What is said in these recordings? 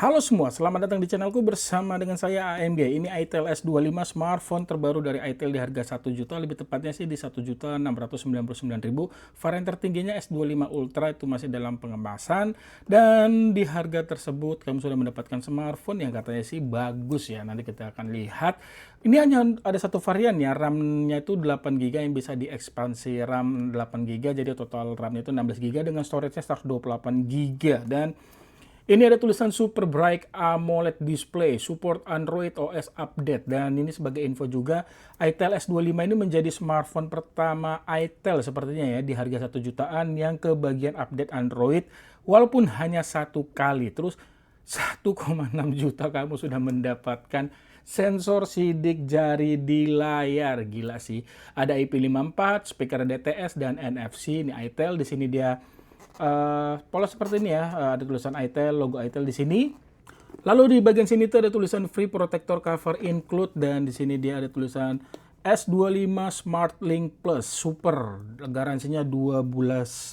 Halo semua, selamat datang di channelku bersama dengan saya AMG. Ini itel S25 smartphone terbaru dari itel di harga 1 juta, lebih tepatnya sih di 1.699.000. Varian tertingginya S25 Ultra itu masih dalam pengemasan, dan di harga tersebut kamu sudah mendapatkan smartphone yang katanya sih bagus ya. Nanti kita akan lihat. Ini hanya ada satu varian ya, RAM-nya itu 8 GB yang bisa diekspansi RAM 8 GB, jadi total RAM-nya itu 16 GB dengan storage-nya 128 GB. Dan ini ada tulisan Super Bright AMOLED Display, support Android OS update. Dan ini sebagai info juga, itel S25 ini menjadi smartphone pertama itel sepertinya ya di harga 1 jutaan yang kebagian update Android, walaupun hanya satu kali. Terus 1,6 juta kamu sudah mendapatkan sensor sidik jari di layar. Gila sih. Ada IP54, speaker DTS dan NFC. Ini itel, di sini dia polos seperti ini ya. Ada tulisan itel, logo itel di sini. Lalu di bagian sini tuh ada tulisan free protector cover include, dan di sini dia ada tulisan S25 Smart Link Plus Super. Garansinya 2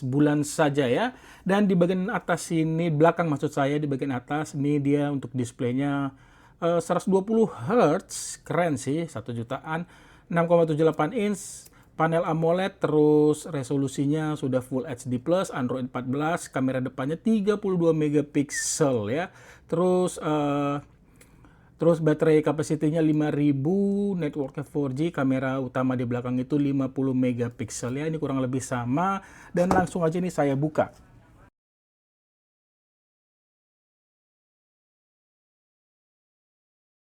bulan saja ya. Dan di bagian atas sini, belakang maksud saya, di bagian atas ini dia untuk displaynya 120 Hz. Keren sih, 1 jutaan. 6,78 inch panel AMOLED, terus resolusinya sudah Full HD Plus, Android 14, kamera depannya 32 megapiksel ya. Terus baterai kapasitinya 5000, networknya 4G, kamera utama di belakang itu 50 megapiksel ya. Ini kurang lebih sama, dan langsung aja nih saya buka.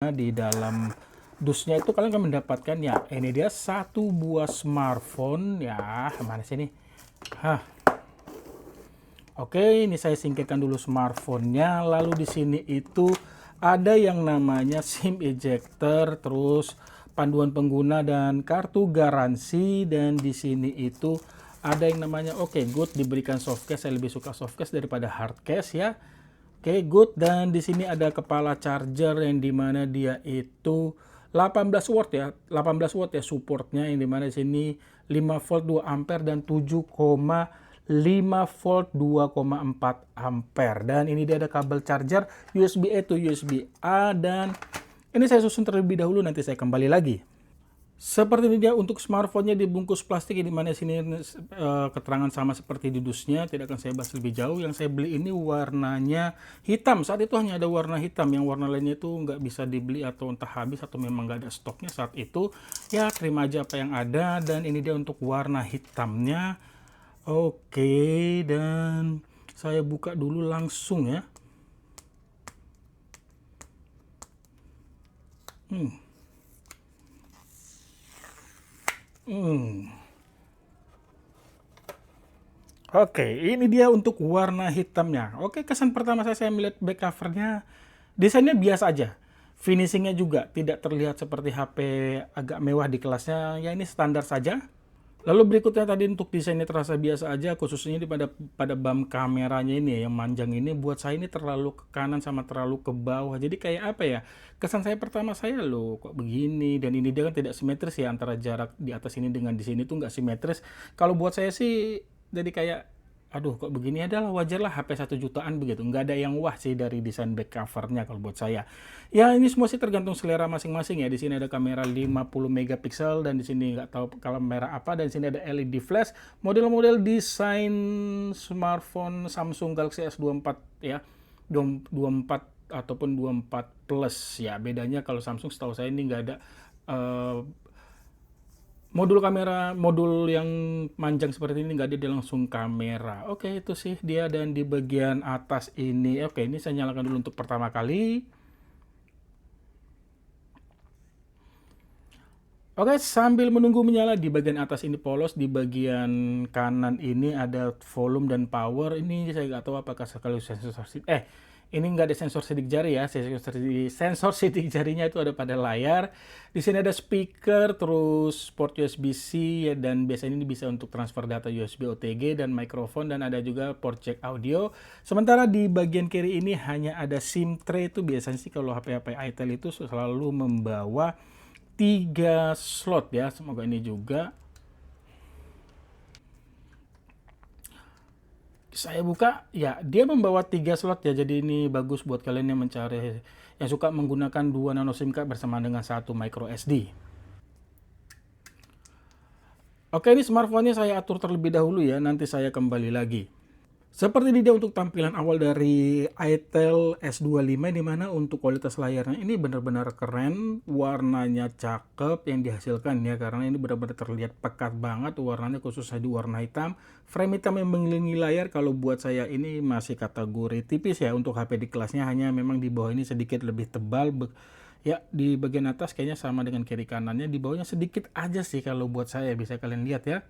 Di dalam dusnya itu kalian akan mendapatkan ya, ini dia satu buah smartphone ya. Mana sih ini? Oke, ini saya singkirkan dulu smartphone-nya. Lalu di sini itu ada yang namanya SIM ejector, terus panduan pengguna dan kartu garansi. Dan di sini itu ada yang namanya good, diberikan softcase. Saya lebih suka softcase daripada hardcase ya. Good. Dan di sini ada kepala charger yang dimana dia itu 18 watt ya, 18 watt ya supportnya, yang dimana di sini 5 volt 2 ampere dan 7,5 volt 2,4 ampere. Dan ini dia ada kabel charger USB A to USB A, dan ini saya susun terlebih dahulu, nanti saya kembali lagi. Seperti ini dia untuk smartphone-nya dibungkus plastik, di mana sini keterangan sama seperti di dusnya, tidak akan saya bahas lebih jauh. Yang saya beli ini warnanya hitam, saat itu hanya ada warna hitam, yang warna lainnya itu nggak bisa dibeli atau entah habis atau memang nggak ada stoknya saat itu. Ya terima aja apa yang ada, dan ini dia untuk warna hitamnya. Oke, dan saya buka dulu langsung ya. Oke, ini dia untuk warna hitamnya. Oke, kesan pertama saya melihat back covernya, desainnya biasa aja. Finishingnya juga tidak terlihat seperti HP agak mewah di kelasnya. Ya ini standar saja. Lalu berikutnya tadi untuk desainnya terasa biasa aja, khususnya pada bump kameranya ini ya, yang manjang ini buat saya ini terlalu ke kanan sama terlalu ke bawah. Jadi kayak apa ya? Kesan saya pertama, saya loh kok begini, dan ini dia kan tidak simetris ya, antara jarak di atas ini dengan di sini tuh nggak simetris. Kalau buat saya sih jadi kayak, aduh kok begini, adalah wajar lah HP 1 jutaan begitu. Nggak ada yang wah sih dari desain back covernya kalau buat saya. Ya ini semua sih tergantung selera masing-masing ya. Di sini ada kamera 50 megapiksel, dan di sini nggak tahu kamera apa, dan di sini ada LED flash. Model-model desain smartphone Samsung Galaxy S24 ya. 24 ataupun 24 Plus ya. Bedanya kalau Samsung setahu saya ini nggak ada modul kamera, modul yang manjang seperti ini, nggak ada, dia langsung kamera. Oke, itu sih dia. Dan di bagian atas ini, oke, ini saya nyalakan dulu untuk pertama kali. Oke, sambil menunggu menyala, di bagian atas ini polos, di bagian kanan ini ada volume dan power. Ini saya nggak tahu apakah sekali sensor ini nggak ada sensor sidik jari ya. Sensor sidik jarinya itu ada pada layar. Di sini ada speaker, terus port USB-C ya, dan biasanya ini bisa untuk transfer data USB OTG, dan mikrofon, dan ada juga port jack audio. Sementara di bagian kiri ini hanya ada SIM tray. Itu biasanya sih kalau HP-HP itel itu selalu membawa 3 slot ya. Semoga ini juga. Saya buka, ya dia membawa 3 slot ya, jadi ini bagus buat kalian yang mencari, yang suka menggunakan 2 nano SIM card bersama dengan 1 micro SD. Oke, ini smartphone-nya saya atur terlebih dahulu ya, nanti saya kembali lagi. Seperti ini dia untuk tampilan awal dari itel S25, di mana untuk kualitas layarnya ini benar-benar keren, warnanya cakep yang dihasilkan ya, karena ini benar-benar terlihat pekat banget warnanya, khususnya di warna hitam. Frame hitam yang mengelilingi layar kalau buat saya ini masih kategori tipis ya untuk HP di kelasnya, hanya memang di bawah ini sedikit lebih tebal. Ya, di bagian atas kayaknya sama dengan kiri kanannya, di bawahnya sedikit aja sih kalau buat saya, bisa kalian lihat ya.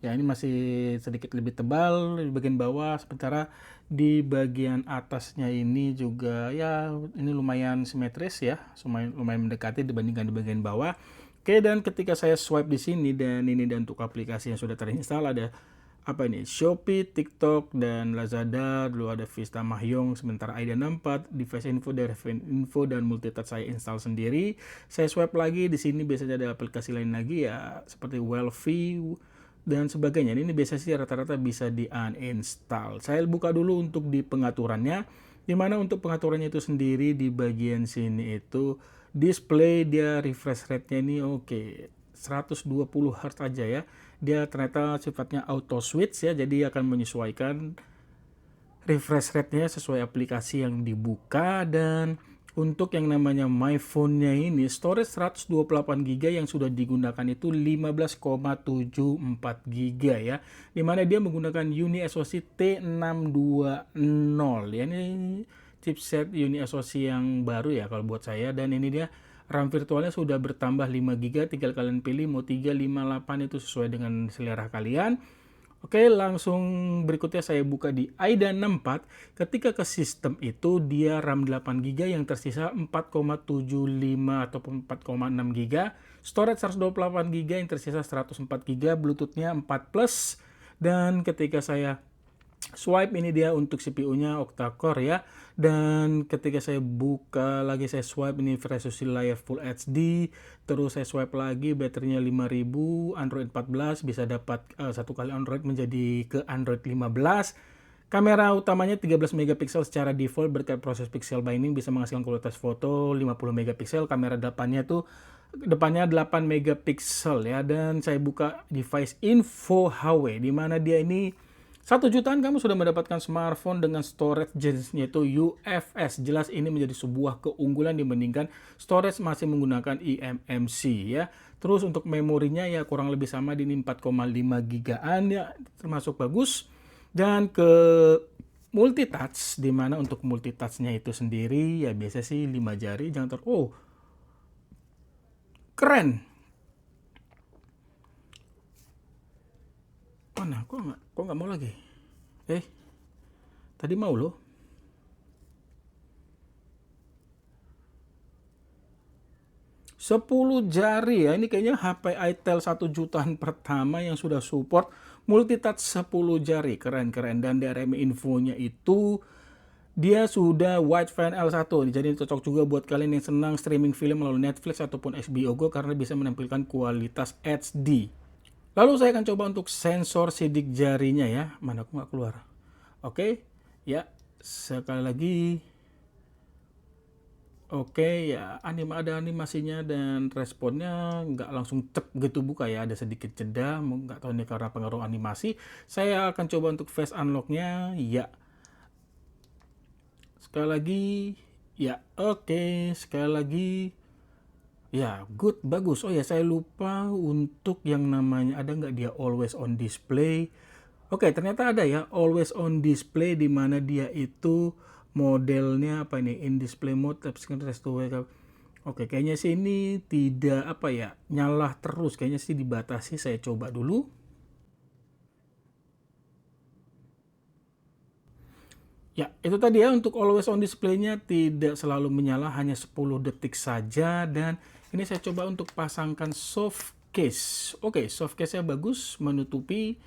Ya, ini masih sedikit lebih tebal di bagian bawah, sementara di bagian atasnya ini juga ya ini lumayan simetris ya, lumayan mendekati dibandingkan di bagian bawah. Oke, dan ketika saya swipe di sini, dan ini dan untuk aplikasi yang sudah terinstall ada apa ini, Shopee, TikTok, dan Lazada. Dulu ada Vista Mahjong, sementara Aida 64, Device Info, Direct Info, dan Multitouch saya install sendiri. Saya swipe lagi di sini, biasanya ada aplikasi lain lagi ya seperti Wellview dan sebagainya. Ini biasanya sih rata-rata bisa di uninstall. Saya buka dulu untuk di pengaturannya, dimana untuk pengaturannya itu sendiri di bagian sini itu display dia refresh rate-nya ini oke, 120 Hz aja ya. Dia ternyata sifatnya auto switch ya, jadi akan menyesuaikan refresh rate-nya sesuai aplikasi yang dibuka. Dan untuk yang namanya My Phone-nya ini storage 128 GB yang sudah digunakan itu 15,74 GB ya, dimana dia menggunakan UniSoC T620 ya, ini chipset UniSoC yang baru ya kalau buat saya. Dan ini dia RAM virtualnya sudah bertambah 5 GB, tinggal kalian pilih mau 3, 5, 8, itu sesuai dengan selera kalian. Oke, langsung berikutnya saya buka di Aida 64. Ketika ke sistem itu dia RAM 8 GB yang tersisa 4,75 ataupun 4,6 GB, storage 128 GB yang tersisa 104 GB, Bluetooth-nya 4 plus. Dan ketika saya swipe ini dia untuk CPU-nya octa-core ya. Dan ketika saya buka lagi, saya swipe ini resolusi layar Full HD. Terus saya swipe lagi, baterainya 5000, Android 14, bisa dapat satu kali Android menjadi ke Android 15. Kamera utamanya 13 megapiksel secara default, berkat proses pixel binding bisa menghasilkan kualitas foto 50 megapiksel. Kamera depannya 8 megapiksel ya. Dan saya buka device info HW, di mana dia ini 1 jutaan kamu sudah mendapatkan smartphone dengan storage jenisnya itu UFS. Jelas ini menjadi sebuah keunggulan dibandingkan storage masih menggunakan eMMC ya. Terus untuk memorinya ya kurang lebih sama di 4,5 gigaan ya, termasuk bagus. Dan ke multitouch, dimana untuk multitouchnya itu sendiri ya biasa sih 5 jari, keren. Mana? Kok nggak mau lagi? Tadi mau loh. Sepuluh jari ya, ini kayaknya HP itel 1 jutaan pertama yang sudah support multitouch 10 jari, keren-keren. Dan DRM infonya itu dia sudah wideband L1, jadi cocok juga buat kalian yang senang streaming film melalui Netflix ataupun HBO Go karena bisa menampilkan kualitas HD. Lalu saya akan coba untuk sensor sidik jarinya ya. Mana aku nggak keluar. Oke, ya sekali lagi. Oke ya, ada animasinya dan responnya nggak langsung cep gitu buka ya, ada sedikit jeda, nggak tahu ini karena pengaruh animasi. Saya akan coba untuk face unlocknya ya. Sekali lagi, ya oke, sekali lagi. Ya, good, bagus. Oh ya, saya lupa untuk yang namanya, ada nggak dia always on display? Oke, ternyata ada ya, always on display, di mana dia itu modelnya apa ini, in display mode, rest to wake up. Oke, kayaknya sih ini tidak apa ya, nyala terus, kayaknya sih dibatasi. Saya coba dulu. Ya, itu tadi ya, untuk always on display-nya tidak selalu menyala, hanya 10 detik saja. Dan ini saya coba untuk pasangkan soft case. Oke, soft case-nya bagus, menutupi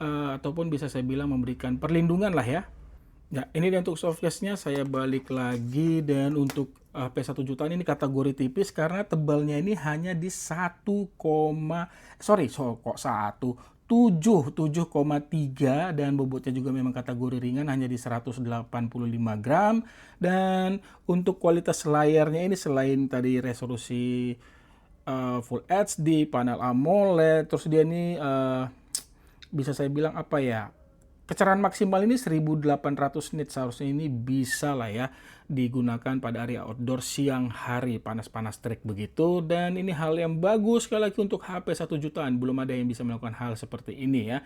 ataupun bisa saya bilang memberikan perlindungan lah ya. Ya, ini dia untuk soft case-nya. Saya balik lagi, dan untuk HP 1 jutaan ini kategori tipis karena tebalnya ini hanya di 1, sorry, kok 1 7,3 dan bobotnya juga memang kategori ringan, hanya di 185 gram. Dan untuk kualitas layarnya ini selain tadi resolusi Full HD, panel AMOLED, terus dia ini bisa saya bilang apa ya, kecerahan maksimal ini 1800 nits, seharusnya ini bisa lah ya digunakan pada area outdoor siang hari panas-panas terik begitu. Dan ini hal yang bagus sekali lagi untuk HP 1 jutaan, belum ada yang bisa melakukan hal seperti ini ya.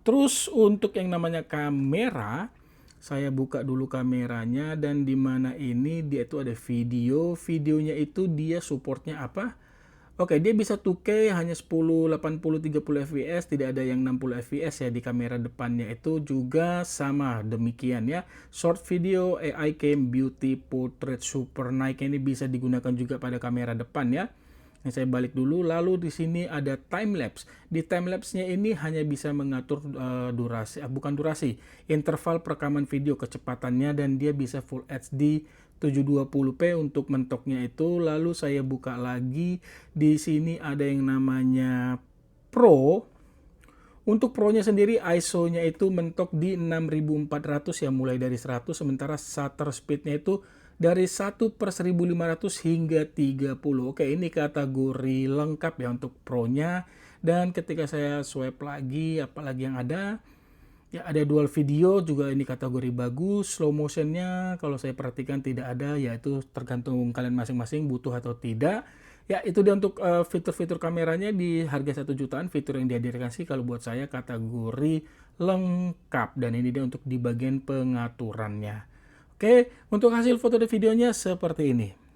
Terus untuk yang namanya kamera, saya buka dulu kameranya, dan di mana ini dia itu ada videonya itu dia supportnya apa? Oke, dia bisa 2K, hanya 10, 80, 30 fps, tidak ada yang 60 fps ya di kamera depannya itu juga sama demikian ya. Short video, AI cam, beauty, portrait, super night ini bisa digunakan juga pada kamera depan ya. Nah, saya balik dulu, lalu di sini ada time lapse. Di time lapse-nya ini hanya bisa mengatur interval perekaman video, kecepatannya, dan dia bisa Full HD 720p untuk mentoknya itu. Lalu saya buka lagi, di sini ada yang namanya Pro. Untuk Pro-nya sendiri ISO-nya itu mentok di 6400 ya, mulai dari 100, sementara shutter speed-nya itu dari 1/1500 hingga 30. Oke, ini kategori lengkap ya untuk Pro-nya. Dan ketika saya swipe lagi, apalagi yang ada? Ya, ada dual video juga, ini kategori bagus. Slow motionnya kalau saya perhatikan tidak ada, yaitu tergantung kalian masing-masing butuh atau tidak. Ya, itu dia untuk fitur-fitur kameranya di harga 1 jutaan. Fitur yang dihadirkan sih kalau buat saya kategori lengkap. Dan ini dia untuk di bagian pengaturannya. Oke, untuk hasil foto dan videonya seperti ini.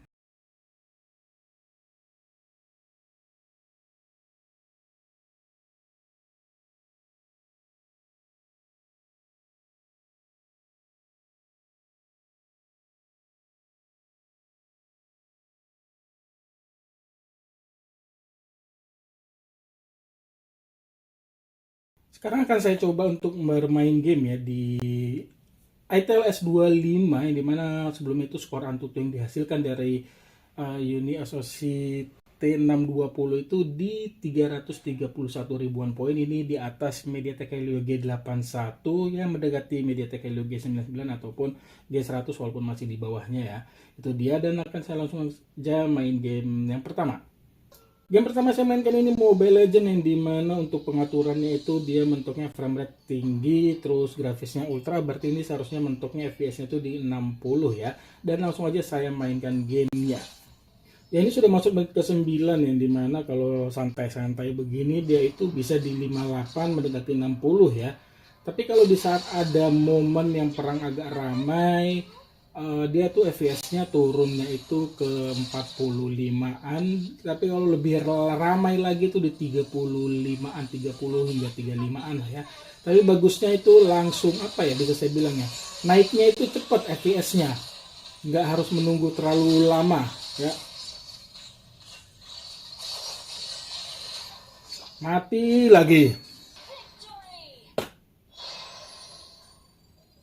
Sekarang akan saya coba untuk bermain game ya di ITEL S25, yang dimana sebelum itu skor Antutu yang dihasilkan dari Uni Associate T620 itu di 331 ribuan poin. Ini di atas MediaTek Helio G81 yang mendekati MediaTek Helio G99 ataupun G100 walaupun masih di bawahnya ya. Itu dia, dan akan saya langsung aja main game yang pertama. Game pertama saya mainkan ini Mobile Legends, yang dimana untuk pengaturannya itu dia mentoknya frame rate tinggi, terus grafisnya ultra, berarti ini seharusnya mentoknya FPS-nya itu di 60 ya. Dan langsung aja saya mainkan gamenya. Ya, ini sudah masuk menit ke-9, yang dimana kalau santai-santai begini dia itu bisa di 58 mendekati 60 ya. Tapi kalau di saat ada momen yang perang agak ramai, dia tuh FPS-nya turunnya itu ke 45-an, tapi kalau lebih ramai lagi tuh di 35-an, 30 hingga 35-an lah ya. Tapi bagusnya itu langsung apa ya, bisa saya bilang ya, naiknya itu cepat FPS-nya, nggak harus menunggu terlalu lama ya. Mati lagi.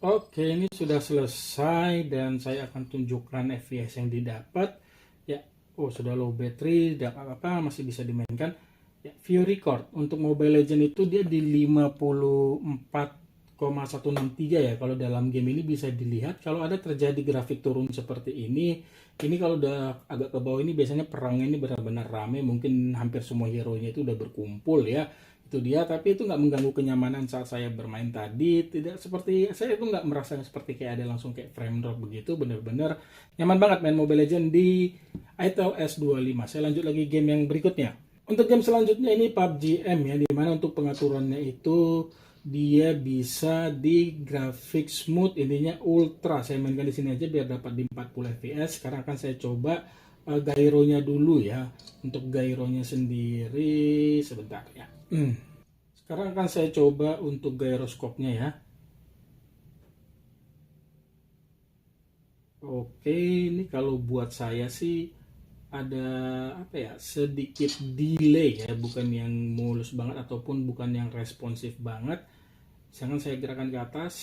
Oke, ini sudah selesai dan saya akan tunjukkan FPS yang didapat ya. Oh, sudah low battery, tidak apa-apa, masih bisa dimainkan ya. View record untuk Mobile Legends itu dia di 54,163 ya. Kalau dalam game ini bisa dilihat kalau ada terjadi grafik turun seperti ini kalau udah agak ke bawah ini biasanya perangnya ini benar-benar rame, mungkin hampir semua hero-nya itu udah berkumpul ya. Itu dia, tapi itu nggak mengganggu kenyamanan saat saya bermain tadi. Tidak seperti, saya itu nggak merasa seperti kayak ada langsung kayak frame drop begitu. Bener-bener nyaman banget main Mobile Legends di ITEL S25. Saya lanjut lagi game yang berikutnya. Untuk game selanjutnya ini PUBG M ya, dimana untuk pengaturannya itu dia bisa di grafik smooth, intinya ultra. Saya mainkan di sini aja biar dapat di 40 fps. Sekarang akan saya coba gyronya dulu ya. Untuk gyronya sendiri sebentar ya. Sekarang akan saya coba untuk gyroscope-nya ya. Oke, ini kalau buat saya sih ada apa ya, sedikit delay ya, bukan yang mulus banget ataupun bukan yang responsif banget. Misalkan saya gerakan ke atas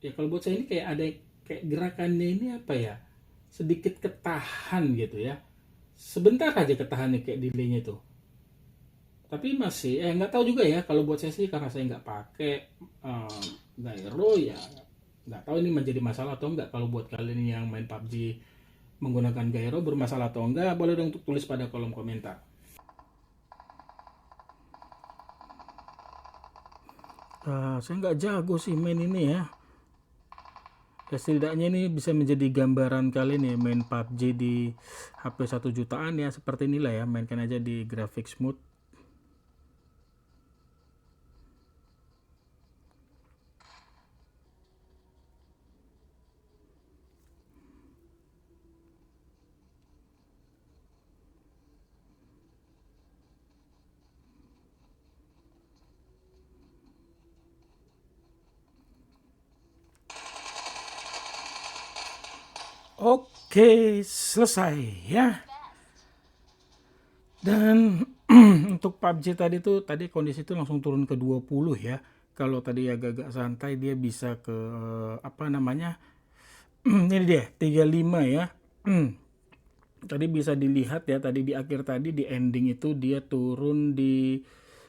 ya, kalau buat saya ini kayak ada kayak gerakannya ini apa ya, sedikit ketahan gitu ya, sebentar aja ketahannya kayak delaynya tuh. Tapi masih nggak tahu juga ya, kalau buat saya sih karena saya nggak pakai eh, gyro ya, nggak tahu ini menjadi masalah atau enggak. Kalau buat kalian yang main PUBG menggunakan gyro bermasalah atau enggak, boleh dong untuk tulis pada kolom komentar. Saya nggak jago sih main ini ya. Ya setidaknya ini bisa menjadi gambaran kalian ya main PUBG di HP 1 jutaan ya, seperti inilah ya, mainkan aja di grafik smooth. Oke, selesai ya. Dan untuk PUBG tadi tuh, tadi kondisi itu langsung turun ke 20 ya. Kalau tadi agak-agak santai dia bisa ke apa namanya? Ini dia 35 ya. Tadi bisa dilihat ya, tadi di akhir tadi di ending itu dia turun di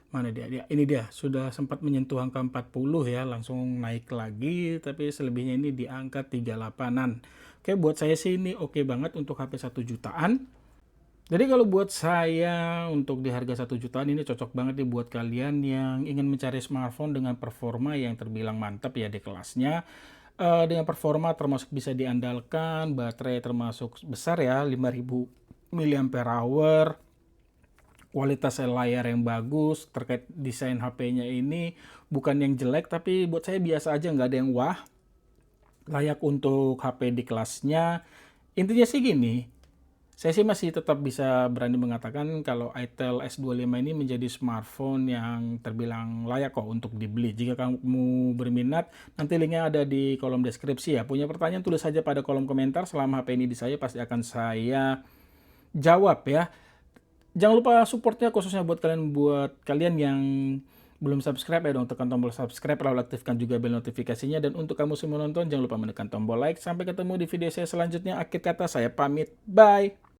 mana ini dia sudah sempat menyentuh angka 40 ya, langsung naik lagi, tapi selebihnya ini di angka 38-an. Oke, buat saya sih ini oke banget untuk HP 1 jutaan. Jadi kalau buat saya untuk di harga 1 jutaan ini cocok banget nih buat kalian yang ingin mencari smartphone dengan performa yang terbilang mantap ya di kelasnya. Dengan performa termasuk bisa diandalkan, baterai termasuk besar ya 5000 mAh, kualitas layar yang bagus, terkait desain HP-nya ini bukan yang jelek tapi buat saya biasa aja, nggak ada yang wah, layak untuk HP di kelasnya. Intinya sih gini, saya sih masih tetap bisa berani mengatakan kalau Itel S25 ini menjadi smartphone yang terbilang layak kok untuk dibeli. Jika kamu berminat, nanti linknya ada di kolom deskripsi ya. Punya pertanyaan tulis saja pada kolom komentar. Selama HP ini di saya pasti akan saya jawab ya. Jangan lupa supportnya khususnya buat kalian yang belum subscribe ya dong, tekan tombol subscribe lalu aktifkan juga bel notifikasinya, dan untuk kamu semua nonton jangan lupa menekan tombol like. Sampai ketemu di video saya selanjutnya. Akhir kata saya pamit, bye.